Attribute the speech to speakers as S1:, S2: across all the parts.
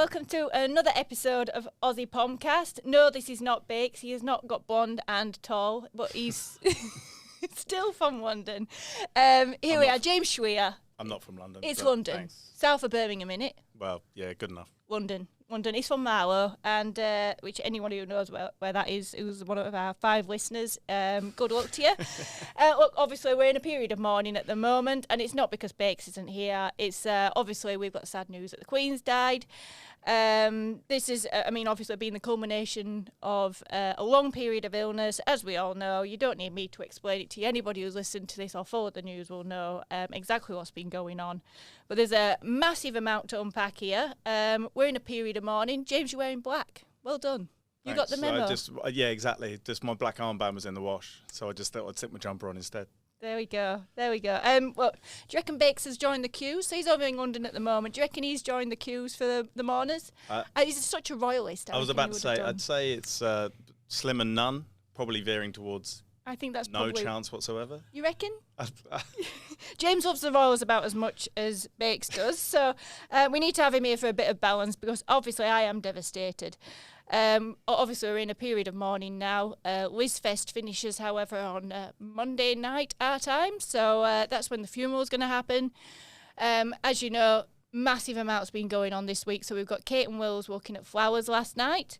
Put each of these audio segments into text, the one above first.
S1: welcome to another episode of Aussie Pomcast. No, this is not Bakes. He has not got blonde and tall, but he's still from London. Here we are, James Schwier.
S2: I'm not from London.
S1: It's London.
S2: Thanks.
S1: South of Birmingham, innit?
S2: Well, yeah, good enough.
S1: London. He's from Marlow, and which anyone who knows where that is, who's one of our 5 listeners, good luck to you. Look, obviously we're in a period of mourning at the moment, and it's not because Bakes isn't here. It's obviously we've got sad news that the Queen's died. This is, obviously being the culmination of a long period of illness. As we all know, you don't need me to explain it to you. Anybody who's listened to this or followed the news will know exactly what's been going on. But there's a massive amount to unpack here. We're in a period of mourning. James, you're wearing black. Well done. You got the memo.
S2: Yeah, exactly. Just my black armband was in the wash, so I just thought I'd stick my jumper on instead.
S1: There we go. Well, do you reckon Bakes has joined the queues? So he's over in London at the moment. Do you reckon he's joined the queues for the mourners? He's such a royalist.
S2: I was about to say, I'd say it's slim and none, probably veering towards
S1: I think that's
S2: no chance whatsoever.
S1: You reckon? James loves the Royals about as much as Bakes does, so we need to have him here for a bit of balance because obviously I am devastated. Obviously we're in a period of mourning now. Lizfest finishes, however, on Monday night our time, so that's when the funeral's going to happen. As you know, massive amounts been going on this week, so we've got Kate and Wills looking at flowers last night.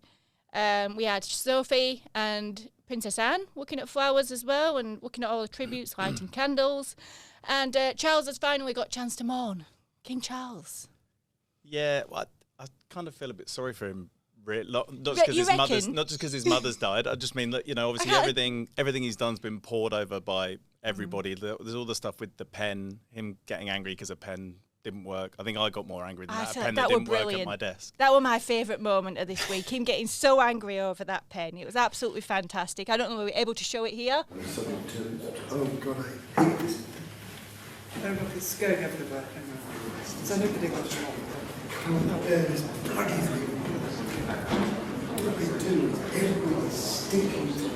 S1: We had Sophie and Princess Anne looking at flowers as well and looking at all the tributes, lighting candles. And Charles has finally got a chance to mourn. King Charles.
S2: Yeah, well, I kind of feel a bit sorry for him. Not just because his mother's died. I just mean that, obviously everything he's done's been poured over by everybody. There's all the stuff with the pen, him getting angry because a pen didn't work. I think I got more angry than that pen that didn't work at my desk.
S1: That was my favourite moment of this week, him getting so angry over that pen. It was absolutely fantastic. I don't know if we were able to show it here.
S3: Oh God, I hate this.
S4: Oh look, it's going everywhere. So nobody got it.
S3: Can't bear this bloody thing. What we do, everyone's stinking.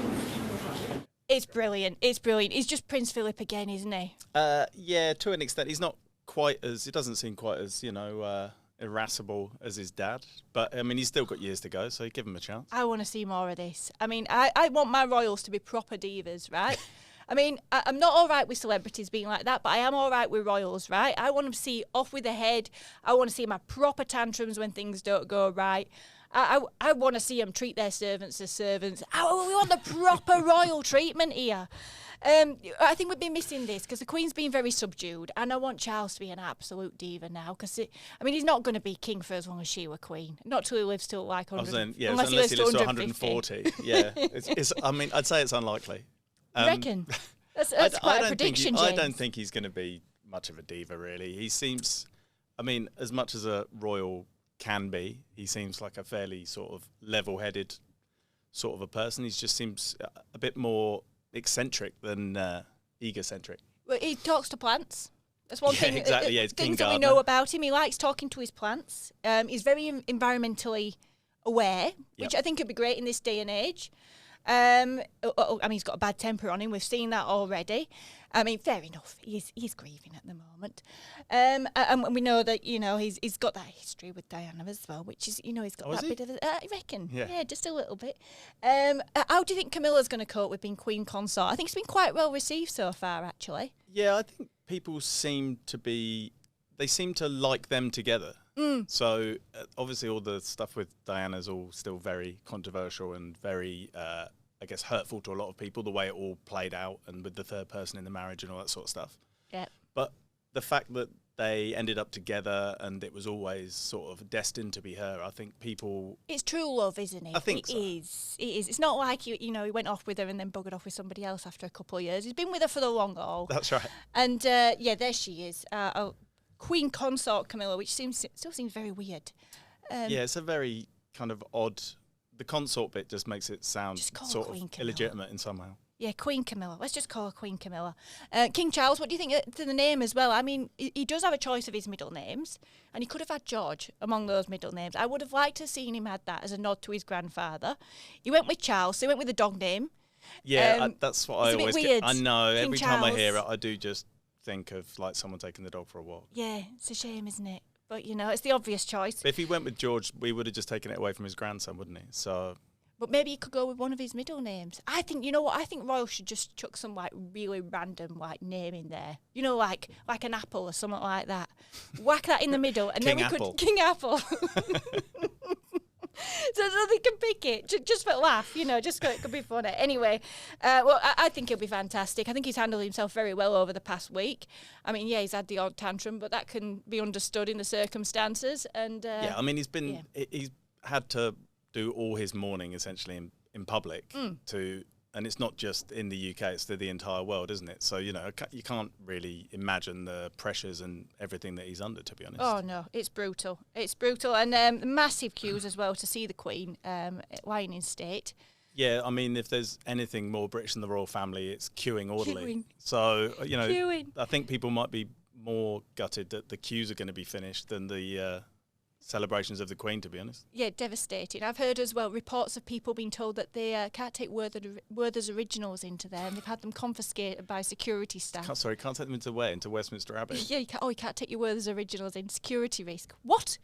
S1: It's brilliant. He's just Prince Philip again, isn't he?
S2: Yeah, to an extent. He doesn't seem quite as, irascible as his dad. But, he's still got years to go, so give him a chance.
S1: I want to see more of this. I want my royals to be proper divas, right? I'm not all right with celebrities being like that, but I am all right with royals, right? I want to see off with the head. I want to see my proper tantrums when things don't go right. I want to see them treat their servants as servants. We want the proper royal treatment here. I think we've been missing this because the Queen's been very subdued, and I want Charles to be an absolute diva now because, he's not going to be king for as long as she were Queen. Not till he lives till like 100.
S2: Unless he lives to 140. Yeah, I'd say it's unlikely.
S1: You reckon? That's quite a prediction, James.
S2: I don't think he's going to be much of a diva, really. He seems, as much as a royal can be, he seems like a fairly sort of level-headed sort of a person. He just seems a bit more eccentric than egocentric.
S1: Well, he talks to plants. That's one thing.
S2: Exactly. Yeah,
S1: things that we know about him. He likes talking to his plants. He's very environmentally aware, which I think would be great in this day and age. He's got a bad temper on him. We've seen that already. Fair enough. He's grieving at the moment. And we know that, he's got that history with Diana as well, which is, he's got bit of I reckon. Yeah, just a little bit. How do you think Camilla's going to cope with being Queen Consort? I think it's been quite well received so far, actually.
S2: Yeah, I think people seem to like them together. So obviously all the stuff with Diana's all still very controversial and very, hurtful to a lot of people, the way it all played out and with the third person in the marriage and all that sort of stuff.
S1: Yeah.
S2: But the fact that they ended up together and it was always sort of destined to be her, I think people...
S1: It's true love, isn't it?
S2: I think so.
S1: It is. It's not like, he went off with her and then buggered off with somebody else after a couple of years. He's been with her for the long haul.
S2: That's right.
S1: And, there she is. Queen Consort Camilla, which still seems very weird.
S2: It's a very kind of odd... The consort bit just makes it sound sort of illegitimate in somehow.
S1: Yeah, Queen Camilla. Let's just call her Queen Camilla. King Charles, what do you think to the name as well? He does have a choice of his middle names, and he could have had George among those middle names. I would have liked to have seen him had that as a nod to his grandfather. He went with Charles, so he went with the dog name.
S2: Yeah, that's what I always
S1: get.
S2: I know.
S1: King
S2: Every
S1: Charles.
S2: time I hear it, I do just think of like someone taking the dog for a walk.
S1: Yeah, it's a shame, isn't it? But, you know, it's the obvious choice.
S2: But if he went with George, we would have just taken it away from his grandson, wouldn't he? So...
S1: But maybe he could go with one of his middle names. I think, you know what, I think Royal should just chuck some, like, really random, like, name in there. You know, like an apple or something like that. Whack that in the middle, and
S2: King
S1: then we
S2: Apple.
S1: could... King Apple. So they can pick it, just for a laugh, you know, just so it could be funny. Anyway, well, I think he'll be fantastic. I think he's handled himself very well over the past week. I mean, yeah, he's had the odd tantrum, but that can be understood in the circumstances. And
S2: yeah, I mean, he's had to do all his mourning essentially in public and it's not just in the UK, it's to the entire world, isn't it? So, you know, you can't really imagine the pressures and everything that he's under, to be honest.
S1: Oh, no, it's brutal. It's brutal. And massive queues as well to see the Queen lying in state.
S2: Yeah, I mean, if there's anything more British than the royal family, it's queuing orderly.
S1: Queuing.
S2: So, you know, I think people might be more gutted that the queues are going to be finished than the celebrations of the Queen, to be honest.
S1: Yeah, devastating. I've heard as well reports of people being told that they can't take Werther's originals into there, and they've had them confiscated by security staff.
S2: Can't take them into where? Into Westminster Abbey?
S1: Yeah, you can't take your Werther's originals in. Security risk. What?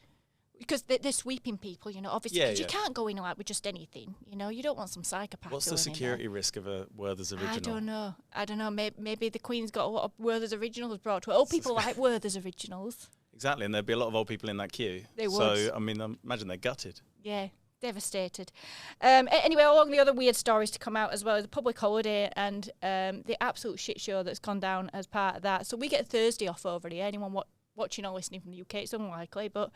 S1: Because they're sweeping people, you know, obviously. Because you can't go in like with just anything, you know. You don't want some psychopath.
S2: What's the security risk of a Werther's original?
S1: I don't know. Maybe the Queen's got a lot of Werther's originals brought to her. Old people like Werther's originals.
S2: Exactly, and there'd be a lot of old people in that queue.
S1: They would.
S2: So, I mean, imagine they're gutted.
S1: Yeah, devastated. Anyway, along the other weird stories to come out as well is the public holiday and the absolute shit show that's gone down as part of that. So we get Thursday off over here. Anyone watching or listening from the UK, it's unlikely, but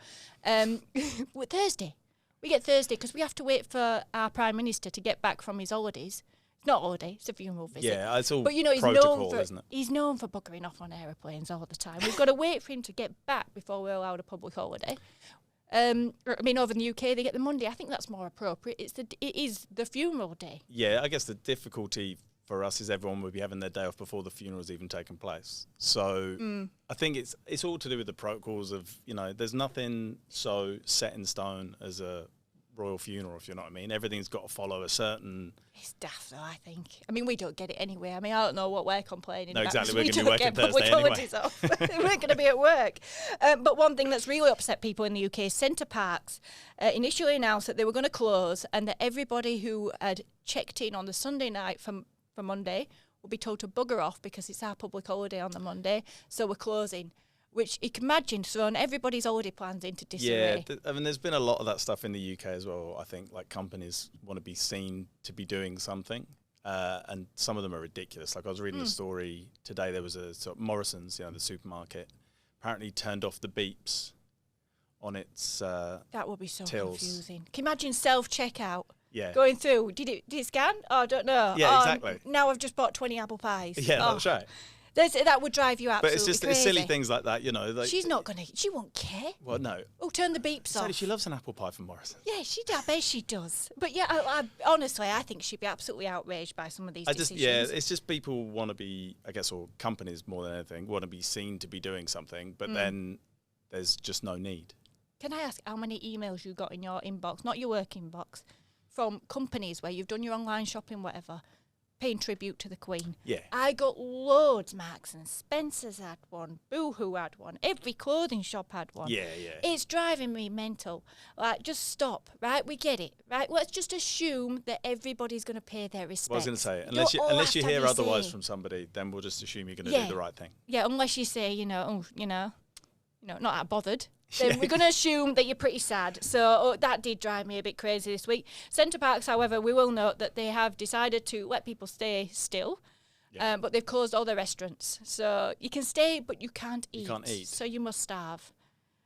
S1: with Thursday. We get Thursday because we have to wait for our Prime Minister to get back from his holidays. Not holiday, it's a funeral visit.
S2: Yeah, it's all
S1: but, you know,
S2: protocol, isn't it?
S1: He's known for buggering off on aeroplanes all the time. We've got to wait for him to get back before we're allowed a public holiday. I mean, over in the UK, they get the Monday. I think that's more appropriate. It is the funeral day.
S2: Yeah, I guess the difficulty for us is everyone would be having their day off before the funeral's even taken place. So I think it's all to do with the protocols of, you know, there's nothing so set in stone as a royal funeral, if you know what I mean. Everything's got to follow a certain...
S1: It's daft, though, I think. I mean, we don't get it anyway. I mean, I don't know what we're complaining about.
S2: No, exactly. We're going to be working Thursday anyway.
S1: We're going to be at work. But one thing that's really upset people in the UK is Centre Parks initially announced that they were going to close and that everybody who had checked in on the Sunday night for Monday will be told to bugger off because it's our public holiday on the Monday, so we're closing. Which you can imagine throwing everybody's holiday plans into disarray.
S2: Yeah, I mean, there's been a lot of that stuff in the UK as well. I think like companies want to be seen to be doing something, and some of them are ridiculous. Like I was reading a story today. There was a sort of Morrison's, you know, the supermarket, apparently turned off the beeps on its
S1: that would be so
S2: tills.
S1: Confusing. Can you imagine self-checkout?
S2: Yeah.
S1: Going through. Did it scan? Oh, I don't know.
S2: Yeah, exactly.
S1: Now I've just bought 20 apple pies.
S2: Yeah, that's right.
S1: That would drive you absolutely
S2: But it's
S1: crazy.
S2: silly things like that, you know. Like,
S1: she won't care.
S2: Well, no.
S1: Oh, turn the beeps off.
S2: She loves an apple pie from Morrison.
S1: Yeah, I bet she does. But yeah, I honestly, I think she'd be absolutely outraged by some of these decisions.
S2: Yeah, it's just people want to be, I guess, or companies more than anything, want to be seen to be doing something, but then there's just no need.
S1: Can I ask how many emails you got in your inbox, not your work inbox, from companies where you've done your online shopping, whatever, paying tribute to the Queen?
S2: Yeah.
S1: I got loads. Marks and Spencer's had one. Boohoo had one. Every clothing shop had one.
S2: Yeah.
S1: It's driving me mental. Like, just stop, right? We get it, right? Let's just assume that everybody's going to pay their respects.
S2: Well, I was going to say, unless you hear otherwise from somebody, then we'll just assume you're going to do the right thing.
S1: Yeah, unless you say, not that bothered. Then we're going to assume that you're pretty sad. So that did drive me a bit crazy this week. Centre Parks, however, we will note that they have decided to let people stay still, but they've closed all their restaurants. So you can stay, but you can't eat.
S2: You can't eat.
S1: So you must starve.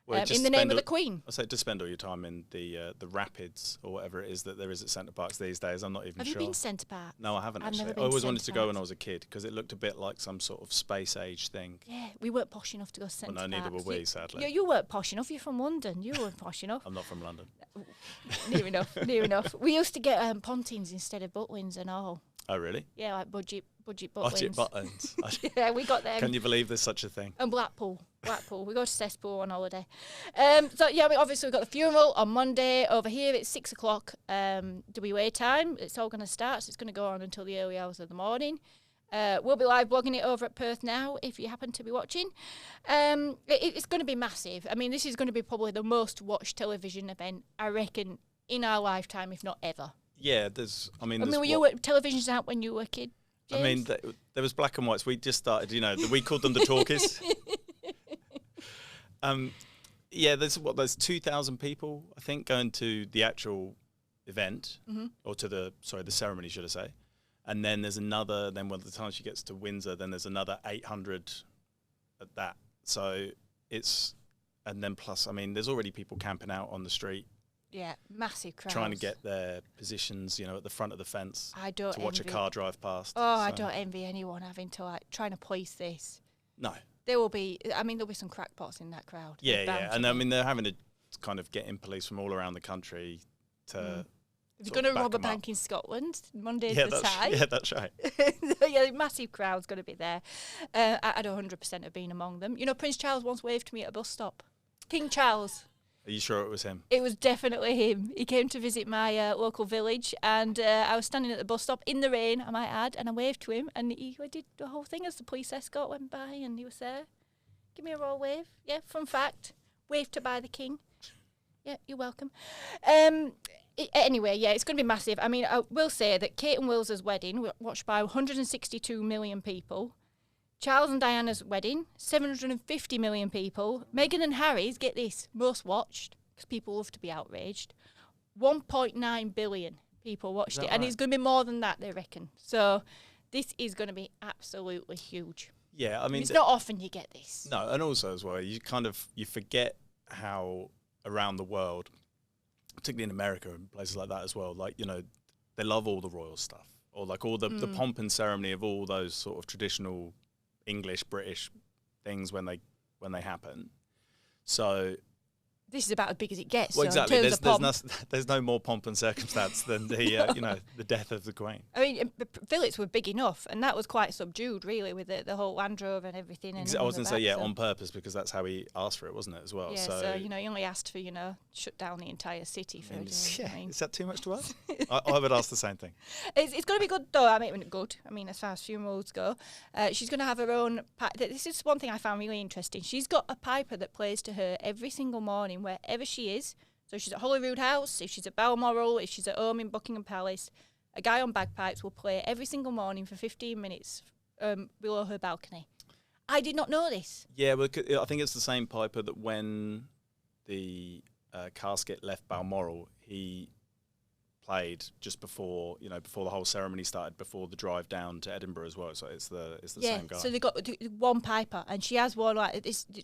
S2: Well,
S1: in the name of the Queen.
S2: I say just spend all your time in the Rapids or whatever it is that there is at Centre Parks these days. I'm not even sure.
S1: Have you been to Centre Parks?
S2: No, I haven't actually. I always wanted to go when I was a kid because it looked a bit like some sort of space age thing.
S1: Yeah, we weren't posh enough to go to Centre Parks.
S2: No, neither were we, sadly.
S1: Yeah, you weren't posh enough. You're from London. You weren't posh enough.
S2: I'm not from London.
S1: Near enough. We used to get pontines instead of butlins and all.
S2: Oh, really?
S1: Yeah, like budget butlins.
S2: Budget buttons.
S1: Yeah, we got them.
S2: Can you believe there's such a thing?
S1: And Blackpool. We go to cesspool on holiday. Obviously we've got the funeral on Monday. Over here it's 6 o'clock WA time. It's all going to start. So it's going to go on until the early hours of the morning. We'll be live blogging it over at Perth Now if you happen to be watching. It's going to be massive. I mean, this is going to be probably the most watched television event, I reckon, in our lifetime, if not ever.
S2: Yeah,
S1: television's out when you were a kid, James?
S2: I mean, there was black and whites. We just started, we called them the talkies. Yeah, there's 2,000 people, I think, going to the actual event, or to the ceremony, should I say. And then there's another, by the time she gets to Windsor, then there's another 800 at that. So and then plus, I mean, there's already people camping out on the street.
S1: Yeah, massive crowds.
S2: Trying to get their positions, at the front of the fence to watch a car drive past.
S1: Oh, so. I don't envy anyone having to, trying to police this.
S2: No.
S1: There'll be some crackpots in that crowd.
S2: Yeah. And I mean, they're having to kind of get in police from all around the country to...
S1: If you're going to rob a bank in Scotland, Monday's the time.
S2: Yeah, that's right.
S1: Yeah, massive crowd's going to be there. I'd 100% have been among them. Prince Charles once waved to me at a bus stop. King Charles.
S2: Are you sure it was him?
S1: It was definitely him. He came to visit my local village, and I was standing at the bus stop in the rain, I might add, and I waved to him, and he did the whole thing as the police escort went by, and he was there. Give me a royal wave. Yeah, fun fact. Waved to by the king. Yeah, you're welcome. Anyway, yeah, it's going to be massive. I mean, I will say that Kate and Will's wedding watched by 162 million people. Charles and Diana's wedding, 750 million people. Meghan and Harry's, get this, most watched, because people love to be outraged. 1.9 billion people watched it. Right? And it's going to be more than that, they reckon. So this is going to be absolutely huge.
S2: Yeah, I mean...
S1: It's not often you get this.
S2: No, and also as well, you forget how around the world, particularly in America and places like that as well, they love all the royal stuff. Or all the pomp and ceremony of all those sort of traditional... English, British things when they happen. So
S1: this is about as big as it gets.
S2: Well,
S1: so
S2: exactly. There's no more pomp and circumstance than the the death of the Queen.
S1: I mean, Phillips were big enough, and that was quite subdued, really, with the whole Land Rover and everything. And
S2: I was going to say, on purpose, because that's how he asked for it, wasn't it, as well?
S1: Yeah. So he only asked for shut down the entire city for.
S2: Is that too much to ask? I would ask the same thing.
S1: It's going to be good, though. I mean, good. I mean, as far as funerals go, she's going to have her own. This is one thing I found really interesting. She's got a piper that plays to her every single morning, wherever she is. So if she's at Holyrood House, if she's at Balmoral, if she's at home in Buckingham Palace, a guy on bagpipes will play every single morning for 15 minutes below her balcony. I did not know this.
S2: Yeah, well, I think it's the same piper that when the casket left Balmoral, he played just before the whole ceremony started, before the drive down to Edinburgh as well. So it's the same guy.
S1: So they got one piper, and she has one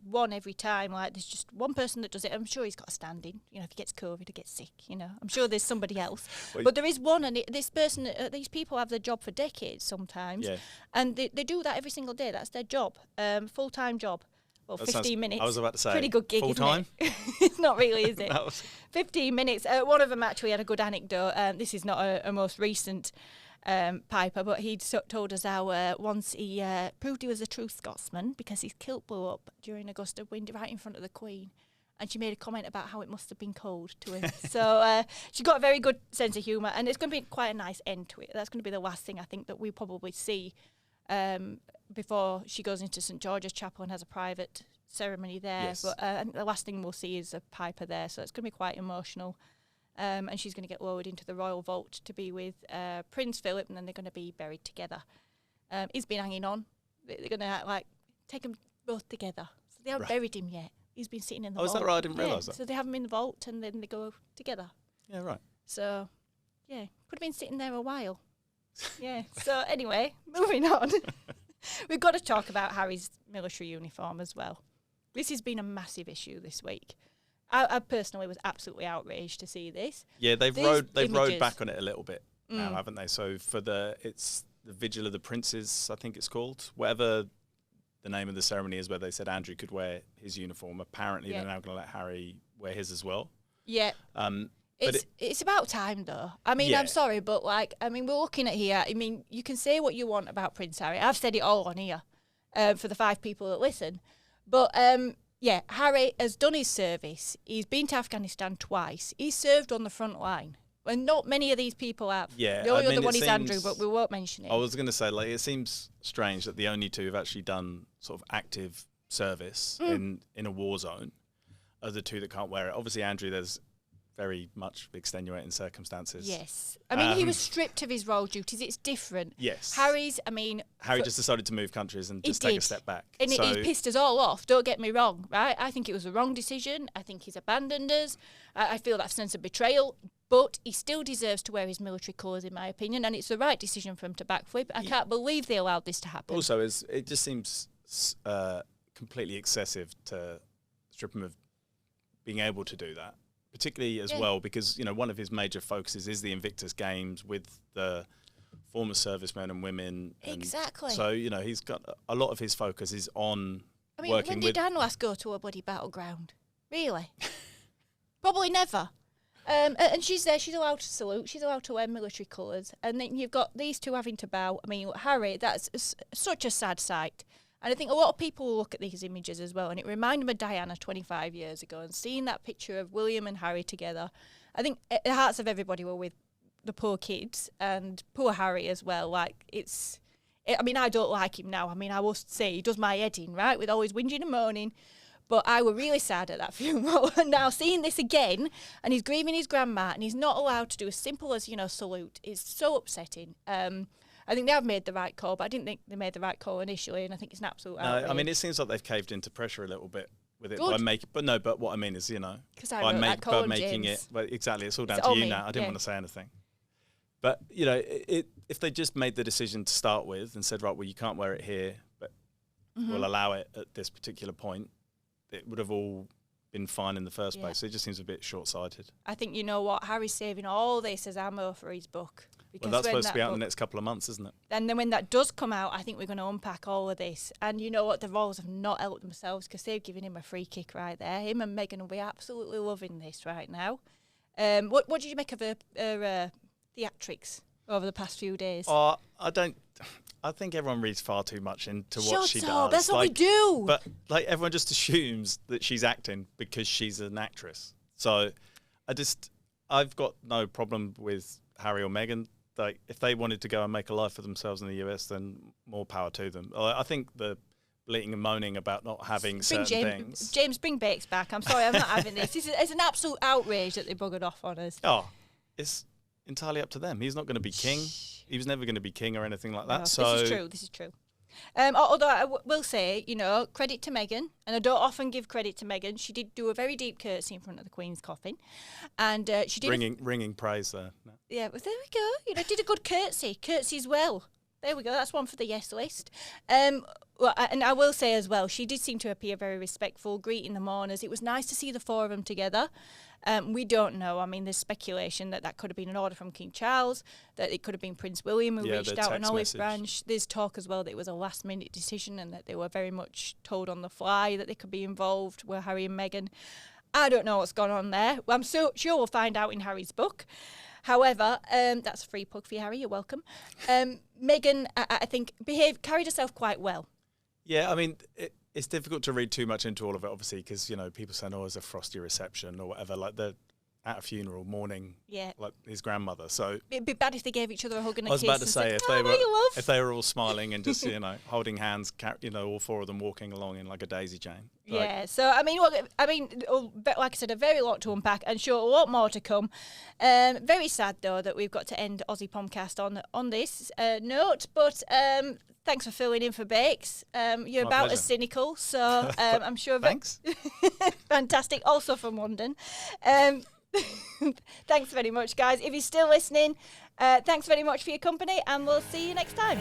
S1: one every time. There's just one person that does it. I'm sure he's got a stand-in. If he gets COVID or gets sick, I'm sure there's somebody else. But there is one, and this person, these people have their job for decades sometimes, and they do that every single day. That's their job, full-time job. Well, 15 minutes.
S2: I was about to say.
S1: Pretty good gig,
S2: full time?
S1: It's not really, is it? 15 minutes. One of them actually had a good anecdote. This is not a most recent piper, but he told us how once he proved he was a true Scotsman because his kilt blew up during a gust of wind right in front of the Queen. And she made a comment about how it must have been cold to him. So she got a very good sense of humour, and it's going to be quite a nice end to it. That's going to be the last thing I think that we probably see before she goes into St George's Chapel and has a private ceremony there.
S2: Yes.
S1: But I think the last thing we'll see is a piper there, so it's going to be quite emotional. And she's going to get lowered into the royal vault to be with Prince Philip, and then they're going to be buried together. He's been hanging on. They're going to take them both together. So they haven't buried him yet. He's been sitting in the vault.
S2: Oh, is that right? I didn't realise that.
S1: So they have him in the vault, and then they go together.
S2: Yeah, right.
S1: So, could have been sitting there a while. Yeah. So anyway, moving on. We've got to talk about Harry's military uniform as well. This has been a massive issue this week. I personally was absolutely outraged to see this.
S2: Yeah, they've rode back on it a little bit now, haven't they? So for it's the Vigil of the Princes, I think it's called. Whatever the name of the ceremony is, where they said Andrew could wear his uniform. Apparently, they're now going to let Harry wear his as well. Yeah.
S1: It's about time, though. I mean, I'm sorry, but we're looking at here. I mean, you can say what you want about Prince Harry. I've said it all on here for the 5 people that listen. But Harry has done his service. He's been to Afghanistan twice. He's served on the front line. Well, not many of these people have.
S2: Yeah,
S1: the only other one is Andrew, but we won't mention it.
S2: I was going to say, like, it seems strange that the only two who've actually done sort of active service in a war zone are the two that can't wear it. Obviously, Andrew, there's very much extenuating circumstances.
S1: Yes. I mean, he was stripped of his royal duties. It's different.
S2: Yes.
S1: Harry
S2: just decided to move countries and just take a step back.
S1: And he pissed us all off, don't get me wrong, right? I think it was the wrong decision. I think he's abandoned us. I feel that sense of betrayal. But he still deserves to wear his military colours, in my opinion, and it's the right decision for him to backflip. I can't believe they allowed this to happen.
S2: Also, it just seems completely excessive to strip him of being able to do that. Particularly as well because, one of his major focuses is the Invictus Games with the former servicemen and women.
S1: Exactly.
S2: So, he's got a lot of his focus is on working with...
S1: when did Anne last go to a bloody battleground? Really? Probably never. And she's there, she's allowed to salute, she's allowed to wear military colours. And then you've got these two having to bow. I mean, Harry, that's such a sad sight. And I think a lot of people will look at these images as well, and it reminded me of Diana 25 years ago, and seeing that picture of William and Harry together, I think the hearts of everybody were with the poor kids and poor Harry as well. I don't like him now. I mean, I will say he does my head in, right, with all his whinging and moaning, but I were really sad at that funeral. And now seeing this again, and he's grieving his grandma, and he's not allowed to do as simple as, salute, is so upsetting. I think they have made the right call, but I didn't think they made the right call initially, and I think it's an absolute outrage.
S2: I mean, it seems like they've caved into pressure a little bit with it by making. But what I mean is,
S1: by making
S2: it. Well, exactly, it's all down to you now. I didn't want to say anything, but if they just made the decision to start with and said, right, well, you can't wear it here, but we'll allow it at this particular point, it would have all been fine in the first place. So it just seems a bit short-sighted.
S1: I think Harry's saving all this as ammo for his book.
S2: Well, that's supposed to be out in the next couple of months, isn't it?
S1: And then when that does come out, I think we're going to unpack all of this. And you know what? The Royals have not helped themselves because they've given him a free kick right there. Him and Meghan will be absolutely loving this right now. What did you make of her theatrics over the past few days?
S2: I think everyone reads far too much into what she does.
S1: That's what we do.
S2: But everyone just assumes that she's acting because she's an actress. So I've got no problem with Harry or Meghan. If they wanted to go and make a life for themselves in the US, then more power to them. I think the bleating and moaning about not having certain things.
S1: James, bring Bakes back. I'm sorry, I'm not having this. It's an absolute outrage that they buggered off on us.
S2: Oh, it's entirely up to them. He's not going to be king. He was never going to be king or anything like that.
S1: No,
S2: so
S1: this is true. Although I will say, credit to Meghan, and I don't often give credit to Meghan. She did do a very deep curtsy in front of the Queen's coffin, and she did
S2: ringing praise there. No.
S1: Yeah, well, there we go. Did a good curtsy as well. There we go. That's one for the yes list. And I will say as well, she did seem to appear very respectful, greeting the mourners. It was nice to see the four of them together. We don't know. I mean, there's speculation that could have been an order from King Charles, that it could have been Prince William who reached out on Olive Branch. There's talk as well that it was a last-minute decision and that they were very much told on the fly that they could be involved with Harry and Meghan. I don't know what's gone on there. Well, I'm so sure we'll find out in Harry's book. However, that's a free plug for you, Harry. You're welcome. Meghan, I think, carried herself quite well.
S2: Yeah, I mean, it's difficult to read too much into all of it, obviously, because, people saying, it's a frosty reception or whatever, like they're at a funeral mourning like his grandmother. So
S1: it'd be bad if they gave each other a hug and a kiss.
S2: I was about to say, if they were all smiling and just, holding hands, all four of them walking along in like a daisy chain.
S1: So, like I said, a very lot to unpack and sure, a lot more to come. Very sad, though, that we've got to end Aussie Pomcast on this note, but thanks for filling in for Bakes. You're
S2: My
S1: about
S2: pleasure.
S1: as cynical, so I'm sure...
S2: Thanks.
S1: Fantastic. Also from London. Thanks very much, guys. If you're still listening, thanks very much for your company, and we'll see you next time.